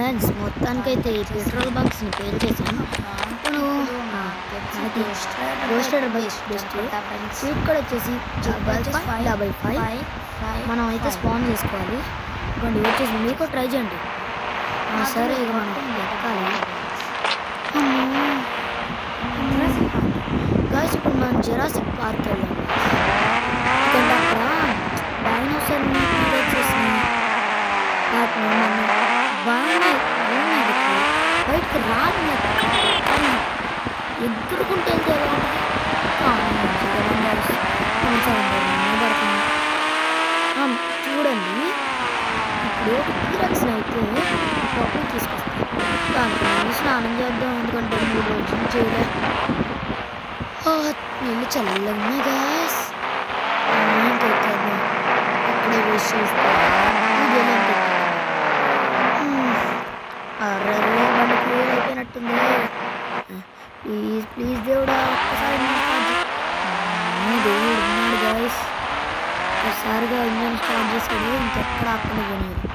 Friends మొత్తానికైతే ఈ petrol బంక్స్ని పేరు చేశాను. ఇప్పుడు రోస్టెడ్ బైక్స్ బెస్ట్. స్వీట్ కూడా వచ్చేసి 555 మనం అయితే స్పాన్ చేసుకోవాలి. ఇవ్వండి వచ్చేసి మీకు ట్రై చేయండి. సరే ఇక మనం ఎక్కాలి. గాయస్ ఇప్పుడు మనం జురాసిక్ పార్క్ వెళ్ళాము. ఎందుకంటే అక్కడ డైనోసార్ని వచ్చేసి బయటకు రాదు ఎదురుకుంటే వెళ్తే ఎలా ఉంటుంది. చూడండి ఇప్పుడు టీరక్స్ని అయితే లోపలికి తీసుకొస్తాం. దాంట్లో స్నానం చేద్దాం, ఎందుకంటే 3 రోజులు చేయలే. నీళ్ళు చల్లగా ఉన్నాయి గాయస్. ఇక్కడే వేస్ట్ చేస్తాం. అర్రర్రే బండి క్లియర్ అయిపోయినట్టుంది. ప్లీజ్ ప్లీజ్ దేవుడా ఒక్కసారి దేవుడు ఉన్నాడు గాయస్. ఒక్కసారిగా ఇంజన్ స్టార్ట్ చేసాడు, ఇంకెక్కడ అక్కడ పోయాడు.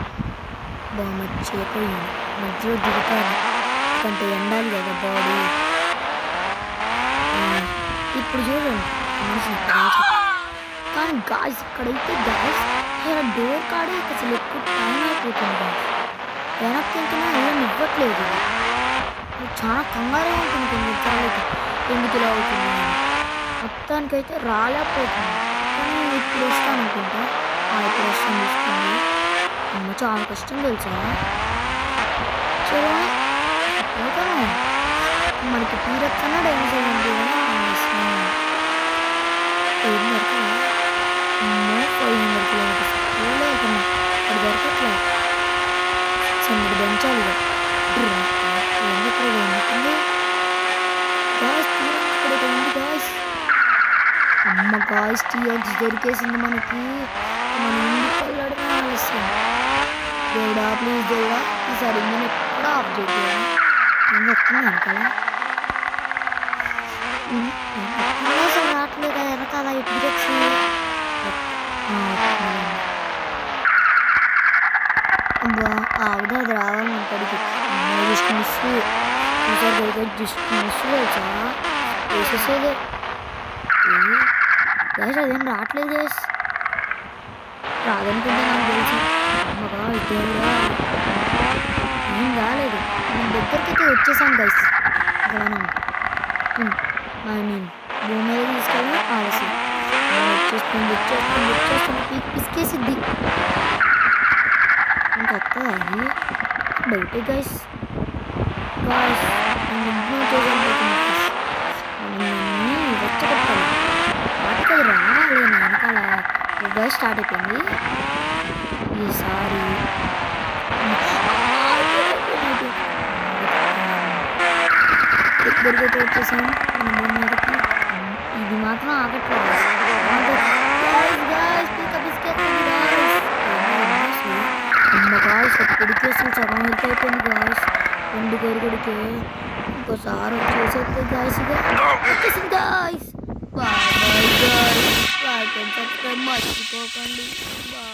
బాగా మర్చిపోయింది మధ్యలో దిగుతాను, ఎందుకంటే ఎండాలి కదా బాడీ. ఇప్పుడు చూడండి మనిషి కానీ గాయస్ ఇక్కడైతే గాయస్ ఇలా డోర్ కాడే అసలు ఎక్కువ టైం అయిపోతుంది గాయస్. వెనక్కి వెళ్తున్నా ఏం ఇవ్వట్లేదు. చాలా కంగారే ఉంటుంది చాలా ఎందుకు ఇలా అవుతుంది. మొత్తానికైతే రాలేకపోతుంది. కానీ ఇప్పుడు వస్తాను అనుకుంటా. ఇప్పుడు వస్తాను తీసుకోండి. చాలా కష్టం తెలుసా. చలో పోతాను. మనకి టీరక్స్ అన్నా డైనోసార్ అంటే ఏం దొరకదు. 500 కిలోమీటర్స్ పోలేకున్నా అది దొరకట్లేదు. సన్నది పెంచాలి అమ్మ గాయస్. టీఎక్స్ దొరికేసింది మనకి. మన ఇంటికి వెళ్ళడం ఆలస్యం. దేవుడా ప్లీజ్ దేవుడా ఈసారి నేను ఎక్కడ ఆఫ్ చేయాలి. నేను వస్తున్నాను కదా అసలు రావట్లేదు వెనకాల టీఎక్స్. అవునా అది రావాలి అక్కడికి. జస్ట్ మిస్ ఈసారి దొరికే జస్ట్ మిస్ తెలుసా వేసేసేదే. గ్యాస్ అదేం రావట్లేదు గ్యాస్. రాదనుకుంటే నాకు తెలుసు. అమ్మగా ఇదేగా ఏం రాలేదు. మనం దగ్గరికి వచ్చేసాం గైస్. ఐ మీన్ భూమి మీద తీసుకెళ్ళి ఆలస్యం వచ్చేస్తుంది పిసికేసిద్ది. ఇంకొక అది బయటే గైస్. గాయస్ వచ్చగట్టాలి వాటికి అది రావాలి వెనకాల. గైస్ స్టార్ట్ అయిపోయింది ఈసారి. దగ్గరికి వచ్చేసాం మన భూమి మీదకి. ఇది మాత్రం ఆగట్లేదు. గాయస్ కొడికేసి సగం హెల్ప్ అయిపోయింది గాయస్. 2 కొడుకే ఇంకోసారి వచ్చేసేస్తే గాయస్. వచ్చేసింది guys. Bye bye guys. Like and subscribe మర్చిపోకండి. బాయ్.